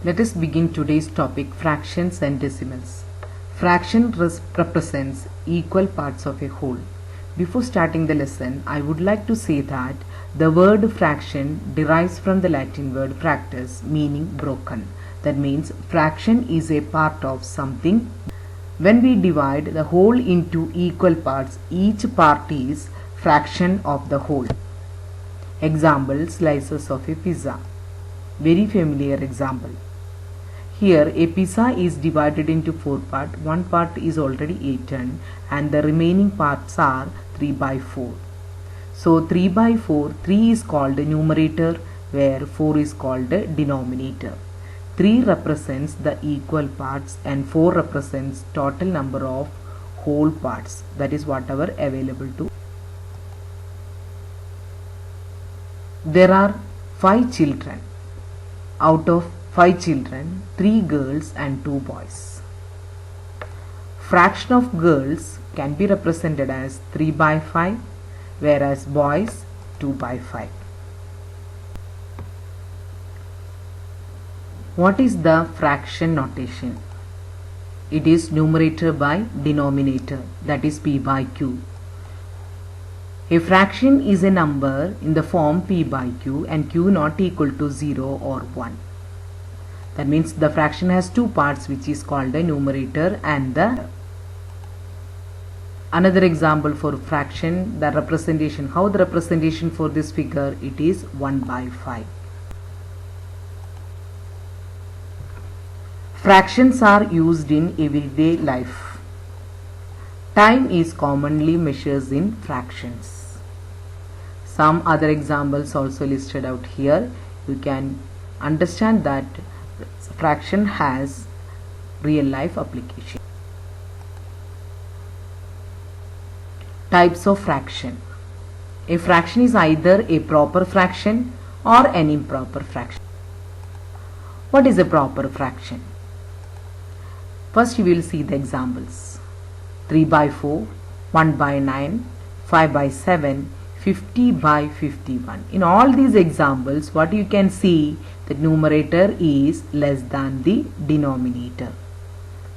Let us begin today's topic, fractions and decimals. Fraction represents equal parts of a whole. Before starting the lesson, I would like to say that the word fraction derives from the Latin word fractus, meaning broken. That means fraction is a part of something. When we divide the whole into equal parts, each part is fraction of the whole. Example, slices of a pizza. Very familiar example. Here a pizza is divided into 4 parts. One part is already eaten and the remaining parts are 3 by 4. So 3 by 4, 3 is called the numerator where 4 is called the denominator. 3 represents the equal parts and 4 represents total number of whole parts, that is whatever available to. There are 5 children. Out of 5 children, 3 girls and 2 boys. Fraction of girls can be represented as 3 by 5, whereas boys 2 by 5. What is the fraction notation? It is numerator by denominator, that is p by q. A fraction is a number in the form p by q and q not equal to 0 or 1. That means the fraction has 2 parts, which is called the numerator and the. Another example for fraction, the representation. How the representation for this figure? It is 1 by 5. Fractions are used in everyday life. Time is commonly measured in fractions. Some other examples also listed out here. You can understand that fraction has real life application. Types of fraction. A fraction is either a proper fraction or an improper fraction. What is a proper fraction? First you will see the examples. 3 by 4, 1 by 9, 5 by 7, 50 by 51. In all these examples, what you can see, the numerator is less than the denominator.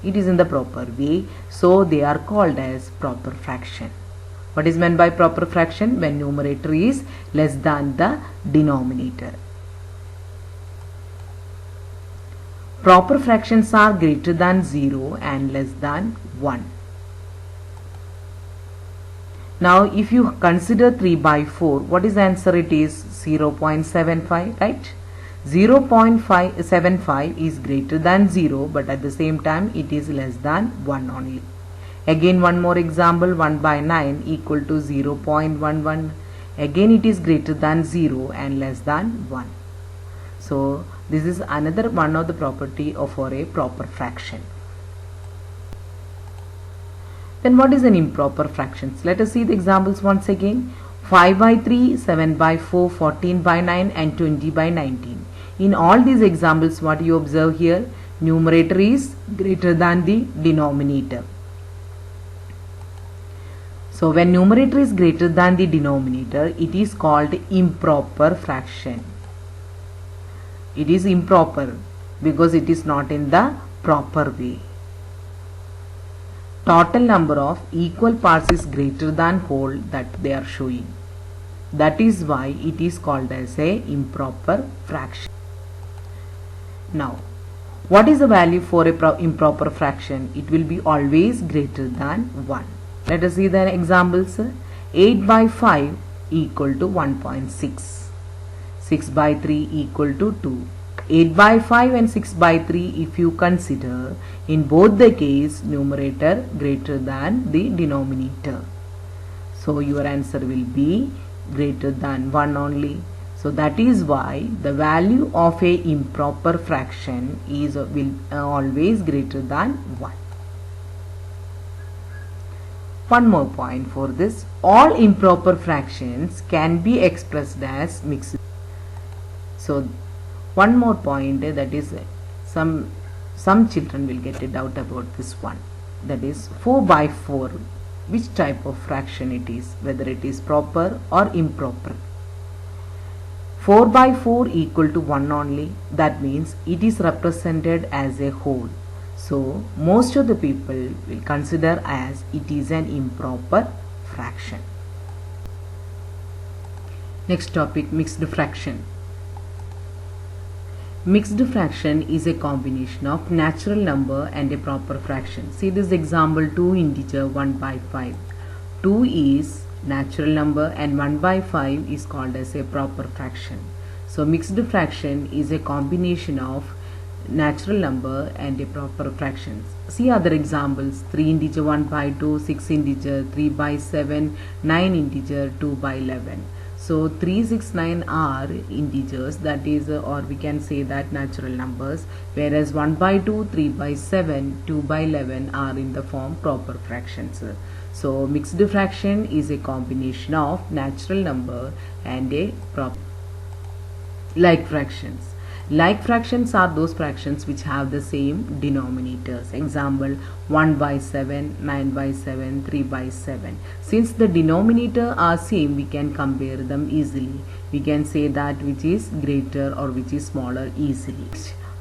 It is in the proper way, so they are called as proper fraction. What is meant by proper fraction? When numerator is less than the denominator. Proper fractions are greater than 0 and less than 1. Now if you consider 3 by 4, what is the answer? It is 0.75, right? 0.75 is greater than 0, but at the same time it is less than 1 only. Again one more example, 1 by 9 equal to 0.11. Again it is greater than 0 and less than 1. So this is another one of the property for a proper fraction. Then what is an improper fractions? Let us see the examples once again. 5 by 3, 7 by 4, 14 by 9 and 20 by 19. In all these examples, what you observe here? Numerator is greater than the denominator. So when numerator is greater than the denominator, it is called improper fraction. It is improper because it is not in the proper way. Total number of equal parts is greater than whole that they are showing. That is why it is called as a improper fraction. Now, what is the value for a improper fraction? It will be always greater than 1. Let us see the examples. 8 by 5 equal to 1.6. 6 by 3 equal to 2. 8 by 5 and 6 by 3, if you consider, in both the case numerator greater than the denominator. So your answer will be greater than 1 only. So that is why the value of a improper fraction will always greater than 1. One more point for this. All improper fractions can be expressed as mixed. So one more point, that is some children will get a doubt about this one. That is 4 by 4. Which type of fraction it is? Whether it is proper or improper. 4 by 4 equal to 1 only. That means it is represented as a whole. So most of the people will consider as it is an improper fraction. Next topic, mixed fraction. Mixed fraction is a combination of natural number and a proper fraction. See this example, 2 integer 1 by 5. 2 is natural number and 1 by 5 is called as a proper fraction. So mixed fraction is a combination of natural number and a proper fractions. See other examples, 3 integer 1 by 2, 6 integer 3 by 7, 9 integer 2 by 11. So 3, 6, 9 are integers, that is or we can say that natural numbers, whereas 1 by 2, 3 by 7, 2 by 11 are in the form proper fractions. So mixed fraction is a combination of natural number and a proper. Like fractions. Like fractions are those fractions which have the same denominators. Example, 1 by 7, 9 by 7, 3 by 7. Since the denominator are same, we can compare them easily. We can say that which is greater or which is smaller easily.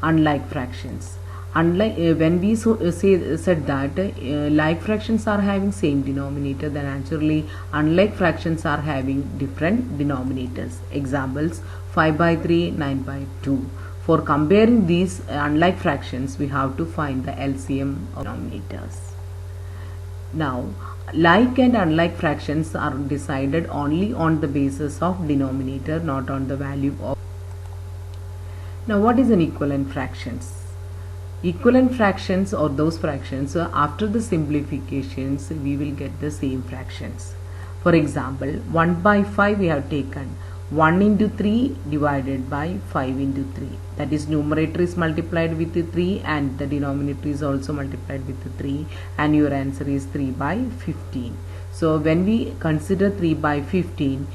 Unlike fractions. Unlike when we said that like fractions are having same denominator, then naturally unlike fractions are having different denominators. Examples, 5 by 3, 9 by 2. For comparing these unlike fractions, we have to find the LCM of denominators. Now, like and unlike fractions are decided only on the basis of denominator, not on the value of. Now, what is an equivalent fractions? Equivalent fractions or those fractions after the simplifications we will get the same fractions. For example, 1 by 5 we have taken 1 into 3 divided by 5 into 3. That is, numerator is multiplied with 3 and the denominator is also multiplied with 3, and your answer is 3 by 15. So when we consider 3 by 15,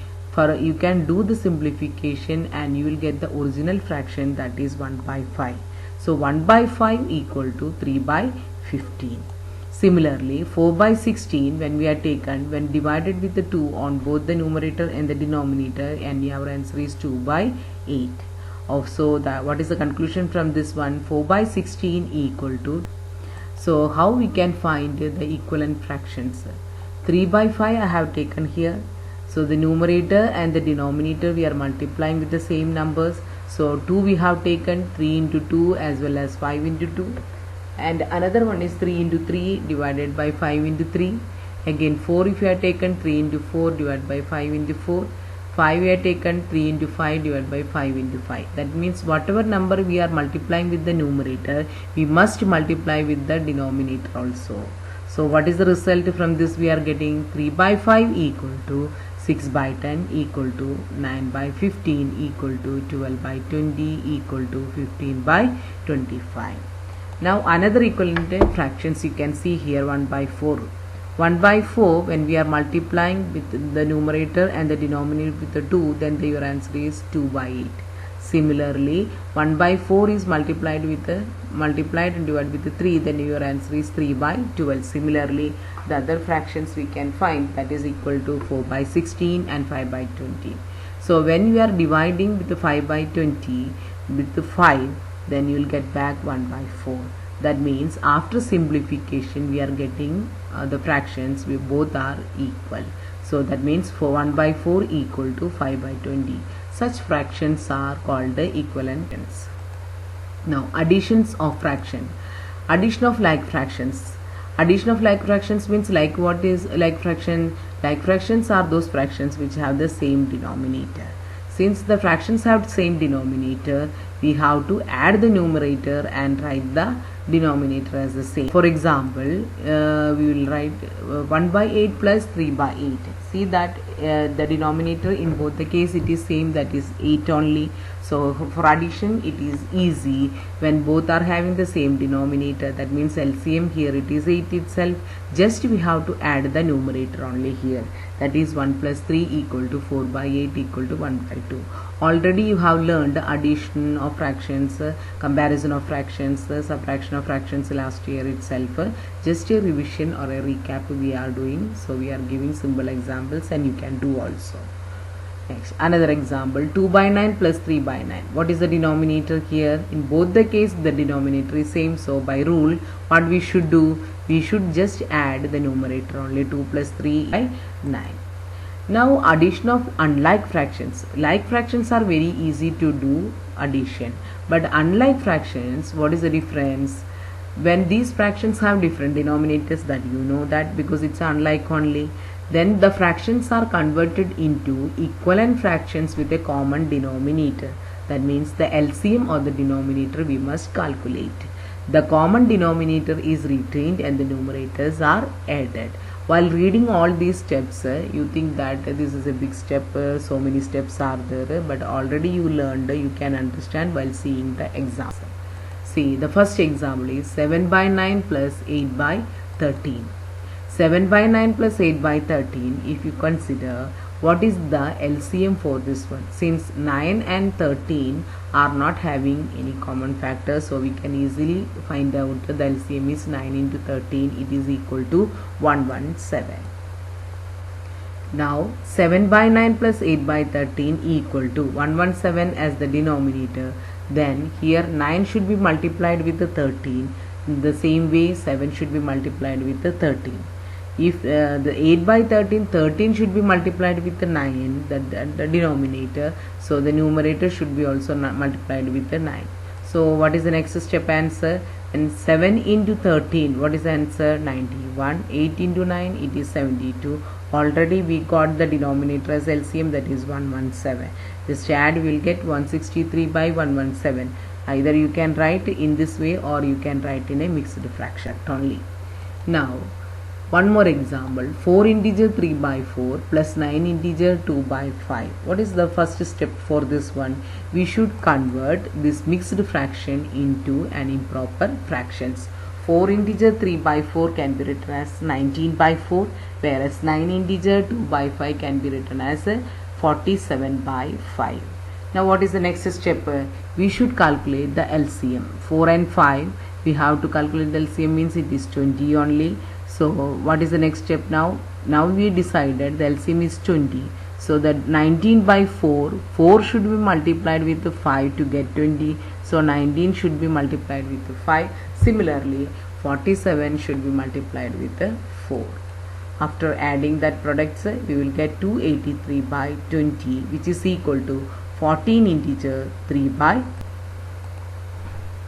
you can do the simplification and you will get the original fraction, that is 1 by 5. So 1 by 5 equal to 3 by 15. Similarly, 4 by 16 when we are taken, when divided with the 2 on both the numerator and the denominator, and our answer is 2 by 8. Also, what is the conclusion from this one? 4 by 16 equal to. So how we can find the equivalent fractions? 3 by 5 I have taken here. So the numerator and the denominator we are multiplying with the same numbers. So 2 we have taken, 3 into 2 as well as 5 into 2. And another one is 3 into 3 divided by 5 into 3. Again 4 if you have taken, 3 into 4 divided by 5 into 4. 5 we have taken, 3 into 5 divided by 5 into 5. That means whatever number we are multiplying with the numerator, we must multiply with the denominator also. So what is the result from this? We are getting 3 by 5 equal to 6 by 10 equal to 9 by 15 equal to 12 by 20 equal to 15 by 25. Now another equivalent fractions you can see here, 1 by 4. 1 by 4 when we are multiplying with the numerator and the denominator with the 2, then your answer is 2 by 8. Similarly, 1 by 4 is multiplied and divided with the 3, then your answer is 3 by 12. Similarly, the other fractions we can find, that is equal to 4 by 16 and 5 by 20. So when we are dividing with the 5 by 20 with the 5, then you will get back 1 by 4. That means after simplification we are getting the fractions, we both are equal. So that means for 1 by 4 equal to 5 by 20. Such fractions are called the equivalents. Now additions of fraction. Addition of like fractions. Addition of like fractions means, like, what is like fraction? Like fractions are those fractions which have the same denominator. Since the fractions have same denominator, we have to add the numerator and write the denominator as the same. For example, we will write 1 by 8 plus 3 by 8. See that the denominator in both the case it is same, that is 8 only. So for addition it is easy when both are having the same denominator. That means LCM here it is 8 itself. Just we have to add the numerator only here. That is 1 plus 3 equal to 4 by 8 equal to 1 by 2. Already you have learned addition of fractions, comparison of fractions, subtraction of fractions last year itself. Just a revision or a recap we are doing. So we are giving simple examples and you can do also. Next, another example, 2 by 9 plus 3 by 9. What is the denominator here? In both the case, the denominator is same. So, by rule, what we should do? We should just add the numerator only, 2 plus 3 by 9. Now, addition of unlike fractions. Like fractions are very easy to do addition. But unlike fractions, what is the difference? When these fractions have different denominators, that you know that because it's unlike only, then the fractions are converted into equivalent fractions with a common denominator. That means the LCM or the denominator we must calculate. The common denominator is retained and the numerators are added. While reading all these steps, you think that this is a big step, so many steps are there, but already you learned, you can understand while seeing the example. See, the first example is 7 by 9 plus 8 by 13. 7 by 9 plus 8 by 13, if you consider, what is the LCM for this one? Since 9 and 13 are not having any common factor, so we can easily find out the LCM is 9 into 13, it is equal to 117. Now 7 by 9 plus 8 by 13 equal to 117 as the denominator. Then here 9 should be multiplied with the 13. In the same way 7 should be multiplied with the 13. If the 8 by 13, 13 should be multiplied with the 9, the denominator. So the numerator should be also multiplied with the 9. So what is the next step answer? And 7 into 13, what is the answer? 91. 8 into 9, it is 72. Already we got the denominator as LCM, that is 117. Just add, we will get 163 by 117. Either you can write in this way or you can write in a mixed fraction only. Now one more example, 4 integer 3 by 4 plus 9 integer 2 by 5. What is the first step for this one? We should convert this mixed fraction into an improper fractions. 4 integer 3 by 4 can be written as 19 by 4, whereas 9 integer 2 by 5 can be written as 47 by 5. Now what is the next step? We should calculate the LCM. 4 and 5, we have to calculate the LCM, means it is 20 only. So what is the next step now? Now we decided the LCM is 20. So that 19 by 4, 4 should be multiplied with the 5 to get 20. So 19 should be multiplied with the 5. Similarly, 47 should be multiplied with the 4. After adding that products, we will get 283 by 20, which is equal to 14 integer 3 by.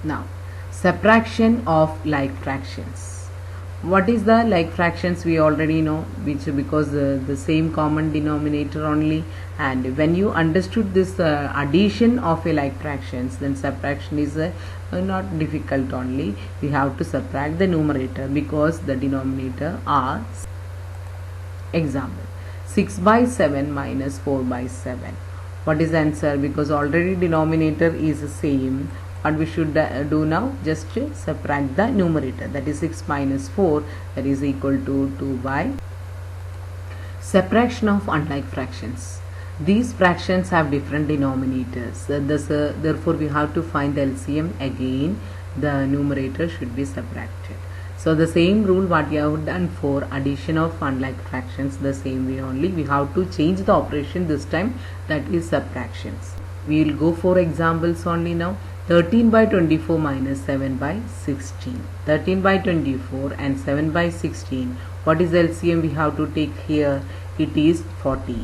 Now, subtraction of like fractions. What is the like fractions? We already know, which because the same common denominator only, and when you understood this addition of a like fractions, then subtraction is not difficult only. We have to subtract the numerator because the denominator are. Example, 6 by 7 minus 4 by 7. What is the answer? Because already denominator is the same. What we should do now? Just subtract the numerator, that is 6 minus 4, that is equal to 2 by. Subtraction of unlike fractions. These fractions have different denominators, therefore we have to find the LCM. Again the numerator should be subtracted. So the same rule what we have done for addition of unlike fractions, the same way only we have to change the operation this time, that is subtractions. We will go for examples only now. 13 by 24 minus 7 by 16. 13 by 24 and 7 by 16. What is LCM we have to take here? It is 48.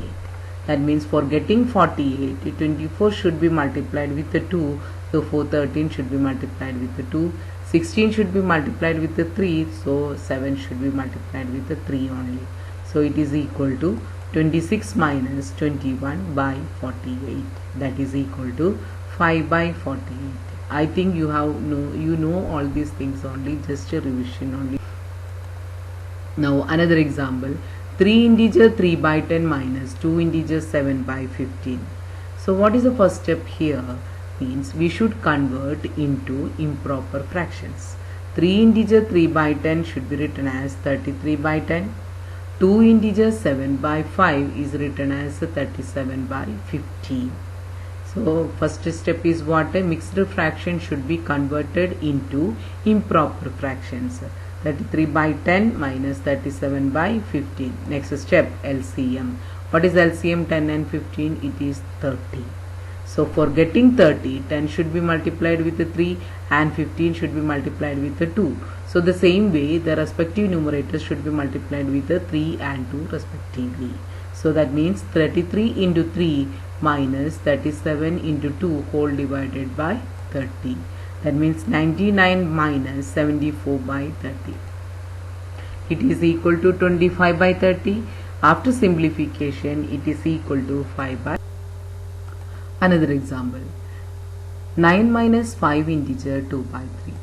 That means for getting 48, 24 should be multiplied with the 2. So 13 should be multiplied with the 2. 16 should be multiplied with the 3. So 7 should be multiplied with the 3 only. So it is equal to 26 minus 21 by 48. That is equal to 5 by 48. I think you know all these things only, just a revision only. Now another example, 3 integer 3 by 10 minus 2 integer 7 by 15. So what is the first step here? Means we should convert into improper fractions. 3 integer 3 by 10 should be written as 33 by 10. 2 integer 7 by 5 is written as 37 by 15. So first step is what? A mixed fraction should be converted into improper fractions. 33 by 10 minus 37 by 15. Next step, LCM. What is LCM 10 and 15? It is 30. So for getting 30, 10 should be multiplied with 3 and 15 should be multiplied with 2. So the same way the respective numerators should be multiplied with 3 and 2 respectively. So that means 33 into 3 minus 37 into 2 whole divided by 30. That means 99 minus 74 by 30. It is equal to 25 by 30. After simplification, it is equal to 5 by. Another example. 9 minus 5 integer 2 by 3.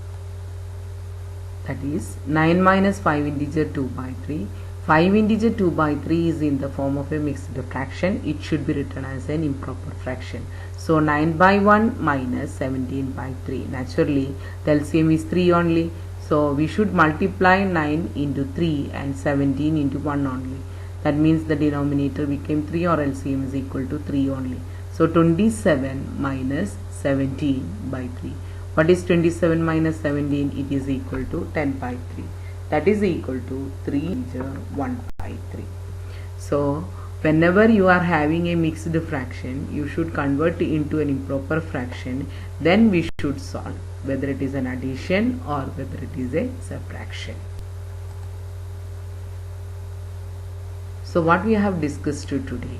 That is 9 minus 5 integer 2 by 3. 5 integer 2 by 3 is in the form of a mixed fraction. It should be written as an improper fraction. So 9 by 1 minus 17 by 3. Naturally, the LCM is 3 only. So we should multiply 9 into 3 and 17 into 1 only. That means the denominator became 3 or LCM is equal to 3 only. So 27 minus 17 by 3. What is 27 minus 17? It is equal to 10 by 3. That is equal to 3 into 1 by 3. So whenever you are having a mixed fraction, you should convert into an improper fraction. Then we should solve whether it is an addition or whether it is a subtraction. So what we have discussed today,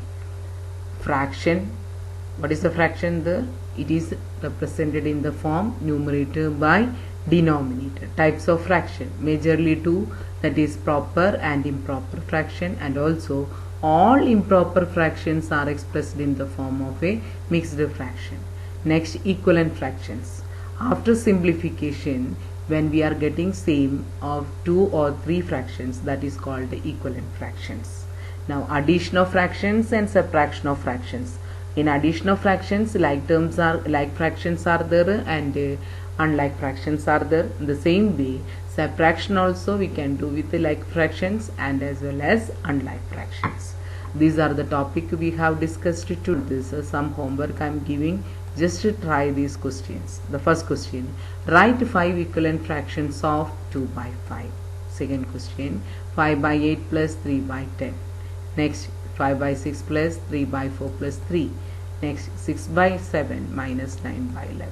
fraction. What is the fraction there? It is represented in the form numerator by denominator. Types of fraction, majorly two, that is proper and improper fraction, and also all improper fractions are expressed in the form of a mixed fraction. Next, equivalent fractions. After simplification, when we are getting same of 2 or 3 fractions, that is called equivalent fractions. Now addition of fractions and subtraction of fractions. In addition of fractions, like fractions are there and unlike fractions are there. In the same way, subtraction also we can do with the like fractions and as well as unlike fractions. These are the topic we have discussed today. This is some homework I am giving. Just to try these questions. The first question, write 5 equivalent fractions of 2 by 5. Second question, 5 by 8 plus 3 by 10. Next, 5 by 6 plus 3 by 4 plus 3. Next, 6 by 7 minus 9 by 11.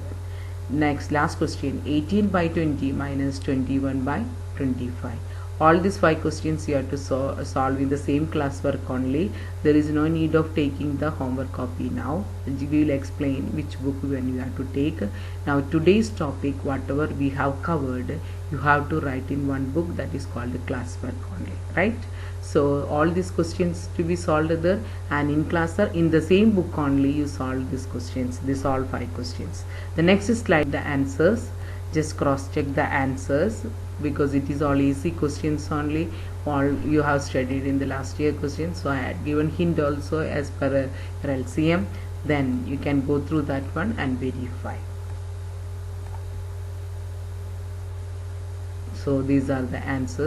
Next, last question, 18 by 20 minus 21 by 25. All these 5 questions you have to solve in the same classwork only. There is no need of taking the homework copy now. We will explain which book when you have to take. Now today's topic, whatever we have covered, you have to write in one book, that is called the classwork only, right? So all these questions to be solved there, and in class in the same book only you solve these questions. These all 5 questions. The next slide, the answers. Just cross check the answers because it is all easy questions only. All you have studied in the last year questions. So I had given hint also as per your LCM. Then you can go through that one and verify. So these are the answers.